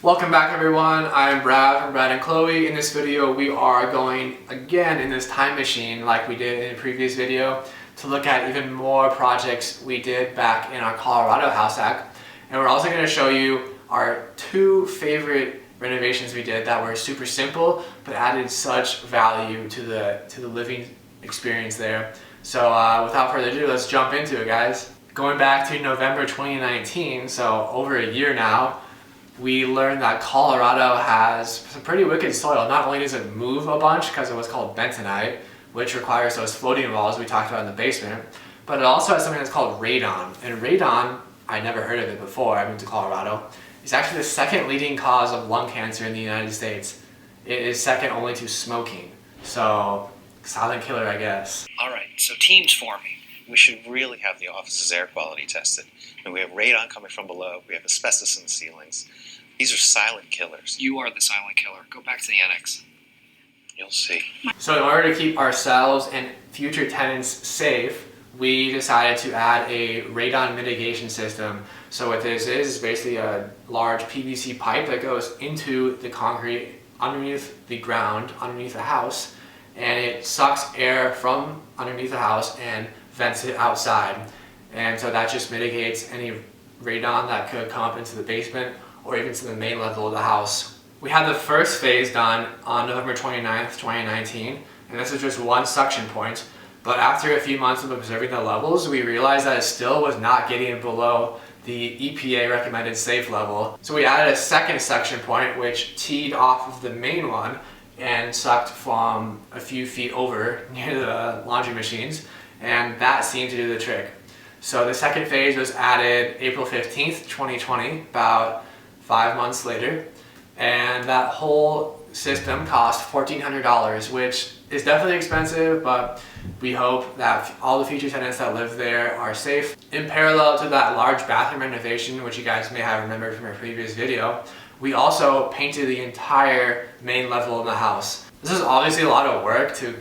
Welcome back everyone, I'm Brad from Brad and Chloe. In this video we are going again in this time machine like we did in the previous video to look at even more projects we did back in our Colorado house hack. And we're also going to show you our two favorite renovations we did that were super simple but added such value to the living experience there. So without further ado, let's jump into it, guys. Going back to November 2019, so over a year now, we learned that Colorado has some pretty wicked soil. Not only does it move a bunch because of what's called bentonite, which requires those floating walls we talked about in the basement, but it also has something that's called radon. And radon, I never heard of it before I moved to Colorado, is actually the second leading cause of lung cancer in the United States. It is second only to smoking. So, silent killer, I guess. Alright, so team's forming. We should really have the office's air quality tested. And we have radon coming from below, we have asbestos in the ceilings. These are silent killers. You are the silent killer. Go back to the annex. You'll see. So in order to keep ourselves and future tenants safe, we decided to add a radon mitigation system. So what this is basically a large PVC pipe that goes into the concrete underneath the ground, underneath the house, and it sucks air from underneath the house and vents it outside. And so that just mitigates any radon that could come up into the basement or even to the main level of the house. We had the first phase done on November 29th, 2019, and this is just one suction point. But after a few months of observing the levels, we realized that it still was not getting below the EPA recommended safe level. So we added a second suction point which teed off of the main one and sucked from a few feet over near the laundry machines, and that seemed to do the trick. So the second phase was added April 15th, 2020, about 5 months later, and that whole system cost $1,400, which is definitely expensive, but we hope that all the future tenants that live there are safe. In parallel to that large bathroom renovation, which you guys may have remembered from our previous video, we also painted the entire main level of the house. This is obviously a lot of work to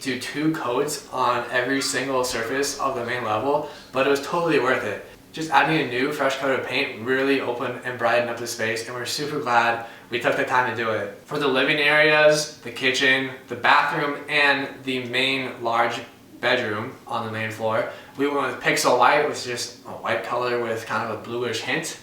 do 2 coats on every single surface of the main level, but it was totally worth it. Just adding a new fresh coat of paint really opened and brightened up the space, and we're super glad we took the time to do it. For the living areas, the kitchen, the bathroom, and the main large bedroom on the main floor, we went with Pixel White, which is just a white color with kind of a bluish hint.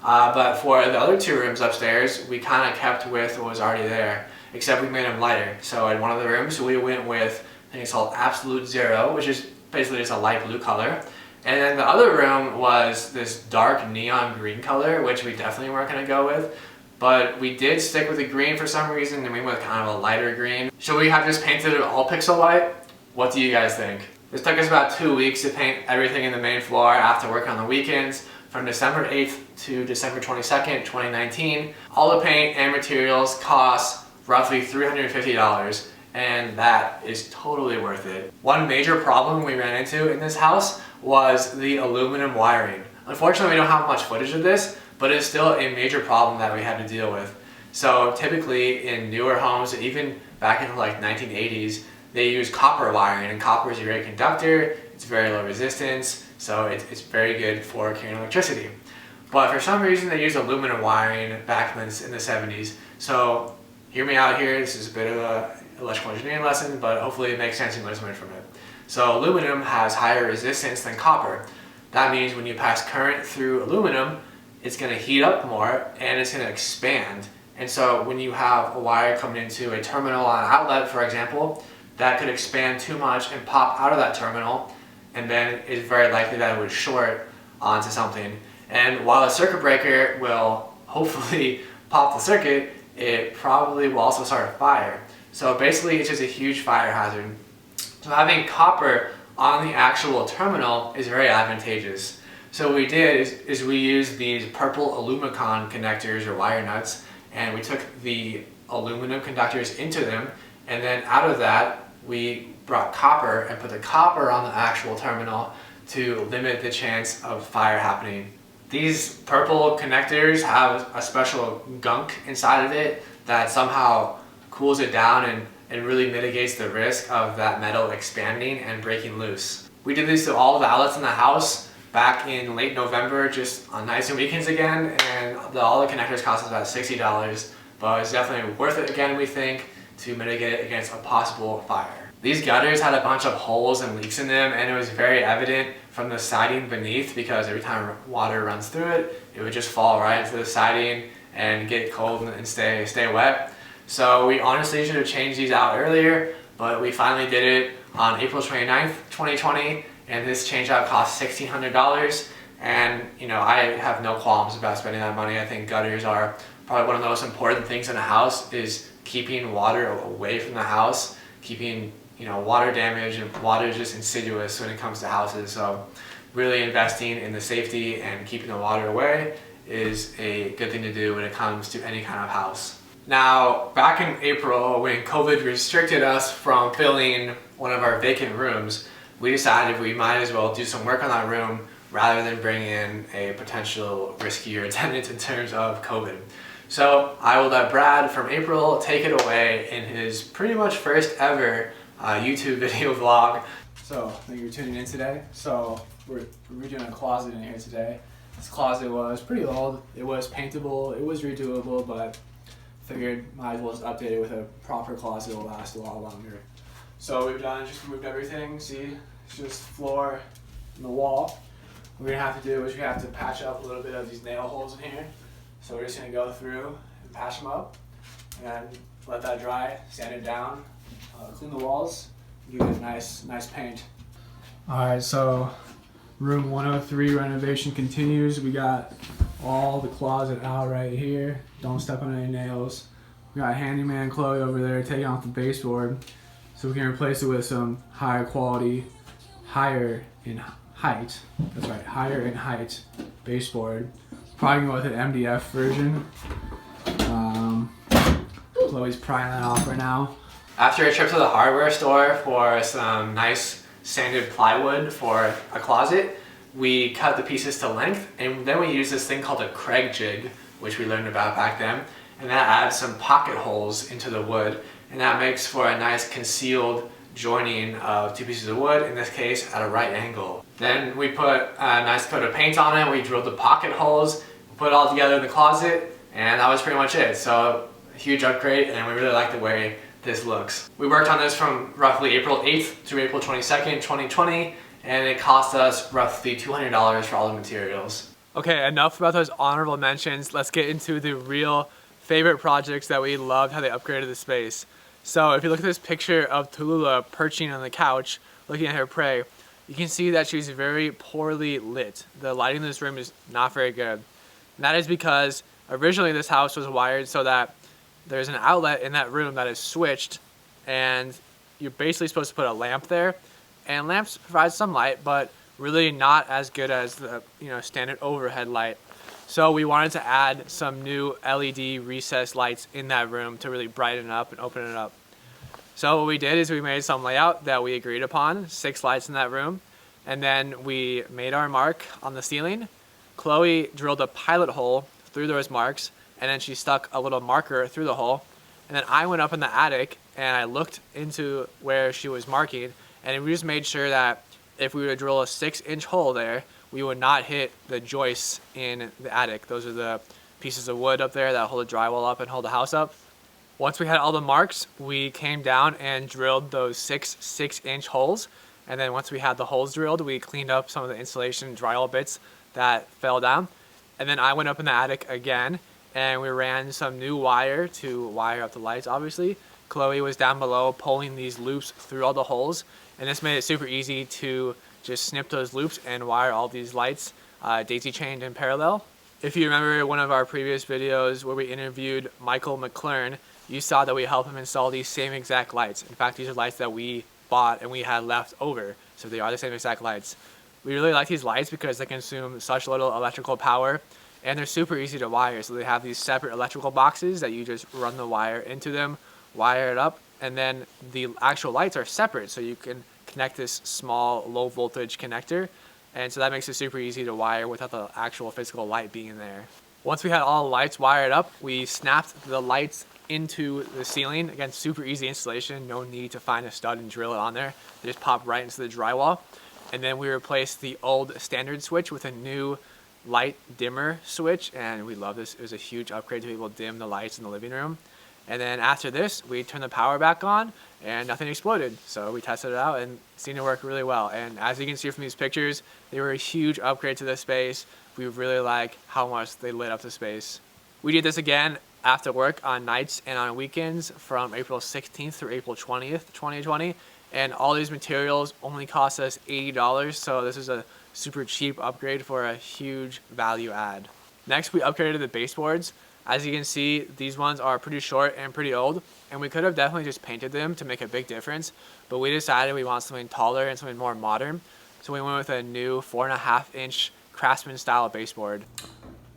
But for the other 2 rooms upstairs, we kind of kept with what was already there, except we made them lighter. So in one of the rooms, we went with, I think it's called Absolute Zero, which is basically just a light blue color. And then the other room was this dark neon green color, which we definitely weren't going to go with. But we did stick with the green for some reason, and we went with kind of a lighter green. Should we have just painted it all Pixel White? What do you guys think? This took us about 2 weeks to paint everything in the main floor after working on the weekends, from December 8th to December 22nd, 2019. All the paint and materials cost roughly $350. And that is totally worth it. One major problem we ran into in this house was the aluminum wiring. Unfortunately, we don't have much footage of this, but it's still a major problem that we had to deal with. So typically in newer homes, even back in like 1980s, they use copper wiring, and copper is a great conductor, it's very low resistance, so it's very good for carrying electricity. But for some reason they use aluminum wiring back in the 70s. So hear me out here, this is a bit of a electrical engineering lesson, but hopefully it makes sense and you learn from it. So aluminum has higher resistance than copper. That means when you pass current through aluminum, it's going to heat up more and it's going to expand. And so when you have a wire coming into a terminal on an outlet, for example, that could expand too much and pop out of that terminal, and then it's very likely that it would short onto something. And while a circuit breaker will hopefully pop the circuit, it probably will also start a fire. So basically it's just a huge fire hazard. So having copper on the actual terminal is very advantageous. So what we did is we used these purple Alumicon connectors or wire nuts, and we took the aluminum conductors into them, and then out of that we brought copper and put the copper on the actual terminal to limit the chance of fire happening. These purple connectors have a special gunk inside of it that somehow cools it down and really mitigates the risk of that metal expanding and breaking loose. We did this to all the outlets in the house, back in late November, just on nights and weekends again, and all the connectors cost us about $60, but it's definitely worth it again, we think, to mitigate it against a possible fire. These gutters had a bunch of holes and leaks in them, and it was very evident from the siding beneath, because every time water runs through it, it would just fall right into the siding and get cold and stay wet. So we honestly should have changed these out earlier, but we finally did it on April 29th, 2020, and this change out cost $1,600. And you know, I have no qualms about spending that money. I think gutters are probably one of the most important things in a house, is keeping water away from the house, keeping, you know, water damage, and water is just insidious when it comes to houses. So really investing in the safety and keeping the water away is a good thing to do when it comes to any kind of house. Now, back in April, when COVID restricted us from filling one of our vacant rooms, we decided we might as well do some work on that room rather than bring in a potential riskier tenant in terms of COVID. So I will let Brad from April take it away in his pretty much first ever YouTube video vlog. So, thank you for tuning in today. So, we're redoing a closet in here today. This closet was pretty old. It was paintable, it was redoable, but figured might as well just update it with a proper closet. It'll last a lot longer. So we've done, just removed everything. See, it's just floor and the wall. What we're gonna have to do is we have to patch up a little bit of these nail holes in here. So we're just gonna go through and patch them up, and then let that dry, sand it down, clean the walls, give it a nice paint. All right, so room 103 renovation continues. We got all the closet out right here. Don't step on any nails. We got handyman Chloe over there taking off the baseboard so we can replace it with some higher quality, higher in height. That's right, higher in height baseboard. Probably go with an MDF version. Chloe's prying that off right now. After a trip to the hardware store for some nice sanded plywood for a closet, we cut the pieces to length, and then we used this thing called a Craig jig, which we learned about back then, and that adds some pocket holes into the wood, and that makes for a nice concealed joining of two pieces of wood, in this case at a right angle. Then we put a nice coat of paint on it, we drilled the pocket holes, put it all together in the closet, and that was pretty much it. So a huge upgrade, and we really like the way this looks. We worked on this from roughly April 8th to April 22nd, 2020, and it cost us roughly $200 for all the materials. Okay, enough about those honorable mentions. Let's get into the real favorite projects that we loved how they upgraded the space. So if you look at this picture of Tallulah perching on the couch, looking at her prey, you can see that she's very poorly lit. The lighting in this room is not very good. And that is because originally this house was wired so that there's an outlet in that room that is switched, and you're basically supposed to put a lamp there. And lamps provide some light, but really not as good as the standard overhead light. So we wanted to add some new LED recessed lights in that room to really brighten it up and open it up. So what we did is we made some layout that we agreed upon, 6 lights in that room, and then we made our mark on the ceiling. Chloe drilled a pilot hole through those marks, and then she stuck a little marker through the hole. And then I went up in the attic and I looked into where she was marking, and we just made sure that if we were to drill a 6-inch hole there, we would not hit the joists in the attic. Those are the pieces of wood up there that hold the drywall up and hold the house up. Once we had all the marks, we came down and drilled those 6-inch holes. And then once we had the holes drilled, we cleaned up some of the insulation drywall bits that fell down. And then I went up in the attic again, and we ran some new wire to wire up the lights, obviously. Chloe was down below pulling these loops through all the holes, and this made it super easy to just snip those loops and wire all these lights daisy chained in parallel. If you remember one of our previous videos where we interviewed Michael McClern, you saw that we helped him install these same exact lights. In fact, these are lights that we bought and we had left over, so they are the same exact lights. We really like these lights because they consume such little electrical power, and they're super easy to wire. So they have these separate electrical boxes that you just run the wire into them, wire it up, and then the actual lights are separate, so you can connect this small low voltage connector, and so that makes it super easy to wire without the actual physical light being in there. Once we had all the lights wired up, we snapped the lights into the ceiling. Again, super easy installation, no need to find a stud and drill it on there. They just pop right into the drywall. And then we replaced the old standard switch with a new light dimmer switch, and we love this. It was a huge upgrade to be able to dim the lights in the living room. And then after this, we turned the power back on and nothing exploded. So we tested it out and it seemed to work really well. And as you can see from these pictures, they were a huge upgrade to the space. We really like how much they lit up the space. We did this again after work on nights and on weekends from April 16th through April 20th, 2020. And all these materials only cost us $80. So this is a super cheap upgrade for a huge value add. Next, we upgraded the baseboards. As you can see, these ones are pretty short and pretty old, and we could have definitely just painted them to make a big difference, but we decided we want something taller and something more modern, so we went with a new 4.5-inch Craftsman style baseboard.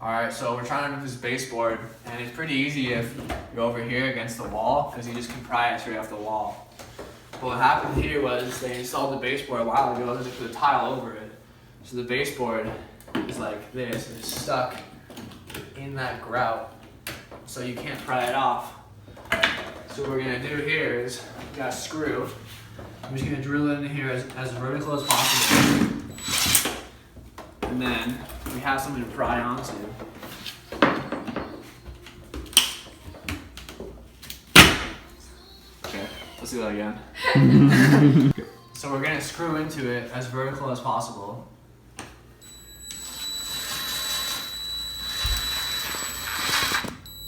Alright, so we're trying to move this baseboard, and it's pretty easy if you're over here against the wall, because you just can pry it straight off the wall. But what happened here was they installed the baseboard a while ago and they put a tile over it. So the baseboard is like this, and it's stuck in that grout, so you can't pry it off. So what we're gonna do here is, we got a screw. I'm just gonna drill it in here as vertical as possible. And then we have something to pry onto. Okay, let's do that again. So we're gonna screw into it as vertical as possible.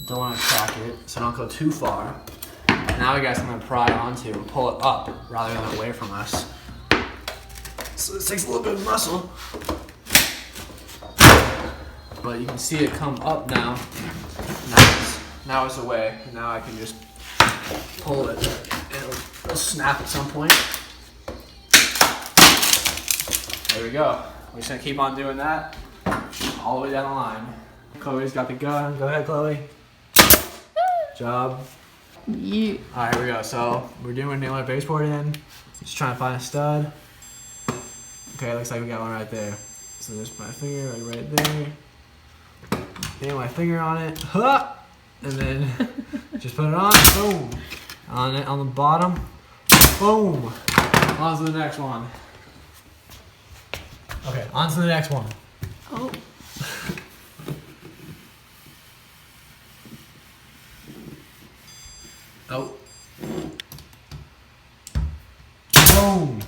Don't want to crack it, so don't go too far. Now we got something to pry onto and pull it up rather than away from us. So this takes a little bit of muscle. But you can see it come up now. Now it's away. And now I can just pull it and it'll snap at some point. There we go. We're just gonna keep on doing that all the way down the line. Chloe's got the gun. Go ahead, Chloe. Job. Yeah. Alright, here we go. So we're doing nail our baseboard in. Just trying to find a stud. Okay, looks like we got one right there. So there's my finger right there. Nail my finger on it. Huh! And then just put it on. Boom. On it on the bottom. Boom. On to the next one. Okay, on to the next one. Oh. Oh. Boom.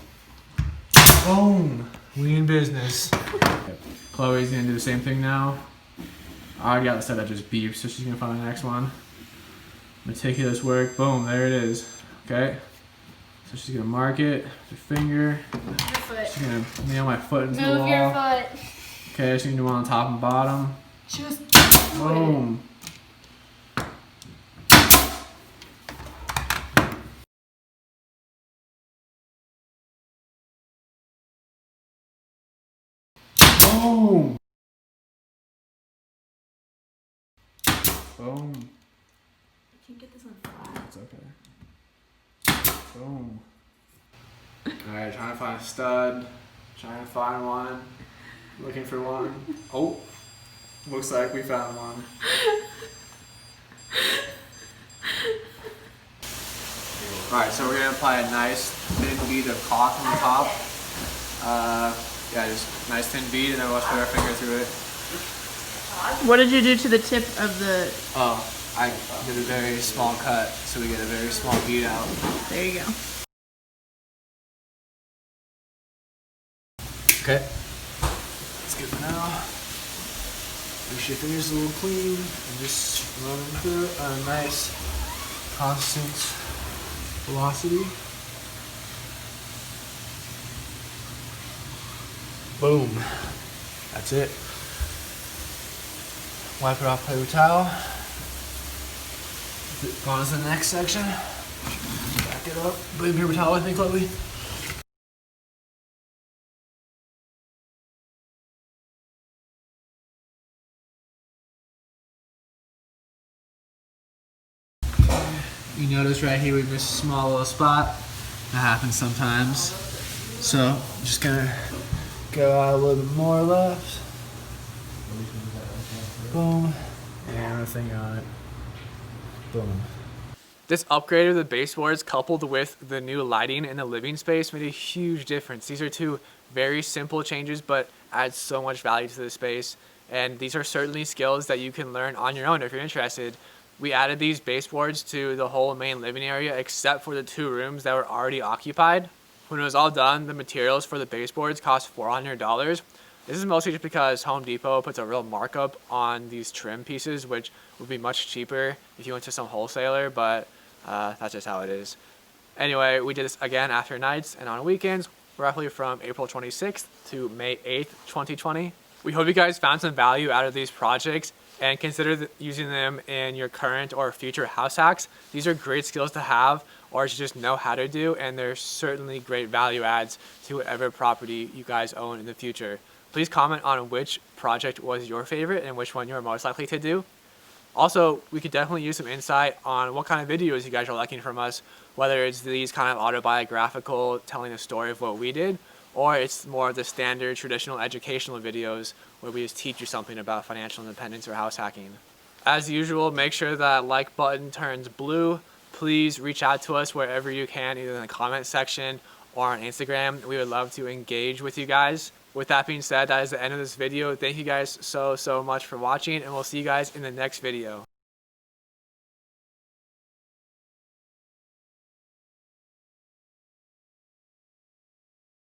Boom. We in business. Chloe's gonna do the same thing now. I already got the set that just beeps, so she's gonna find the next one. Meticulous work. Boom, there it is. Okay. So she's gonna mark it with her finger. Your foot. She's gonna nail my foot into the wall. Move your foot. Okay, she's gonna do one on top and bottom. Just Boom. Boom. Boom. You can get this on flat. It's okay. Boom. Alright, trying to find a stud. Trying to find one. Looking for one. Oh. Looks like we found one. Alright, so we're going to apply a nice thin bead of caulk on the top. Yeah, just nice thin bead, and then we'll put our finger through it. What did you do to the tip of the... Oh, I did a very small cut, so we get a very small bead out. There you go. Okay. That's good for now. Make sure your fingers a little clean and just run them through at a nice constant velocity. Boom. That's it. Wipe it off with a paper towel. Go on to the next section. Back it up. Bring paper towel with me, Chloe. You notice right here we missed a small little spot. That happens sometimes. So I'm just gonna go out a little bit more left. Boom. And a finger on it. Boom. This upgrade of the baseboards coupled with the new lighting in the living space made a huge difference. These are two Very simple changes, but add so much value to the space. And these are certainly skills that you can learn on your own if you're interested. We added these baseboards to the whole main living area except for the 2 rooms that were already occupied. When it was all done, the materials for the baseboards cost $400. This is mostly just because Home Depot puts a real markup on these trim pieces, which would be much cheaper if you went to some wholesaler, but that's just how it is. Anyway, we did this again after nights and on weekends, roughly from April 26th to May 8th, 2020. We hope you guys found some value out of these projects and consider using them in your current or future house hacks. These are great skills to have or to just know how to do, and they're certainly great value adds to whatever property you guys own in the future. Please comment on which project was your favorite and which one you're most likely to do. Also, we could definitely use some insight on what kind of videos you guys are liking from us, whether it's these kind of autobiographical, telling a story of what we did, or it's more of the standard traditional educational videos where we just teach you something about financial independence or house hacking. As usual, make sure that like button turns blue. Please reach out to us wherever you can, either in the comment section or on Instagram. We would love to engage with you guys. With that being said, that is the end of this video. Thank you guys so much for watching, and we'll see you guys in the next video.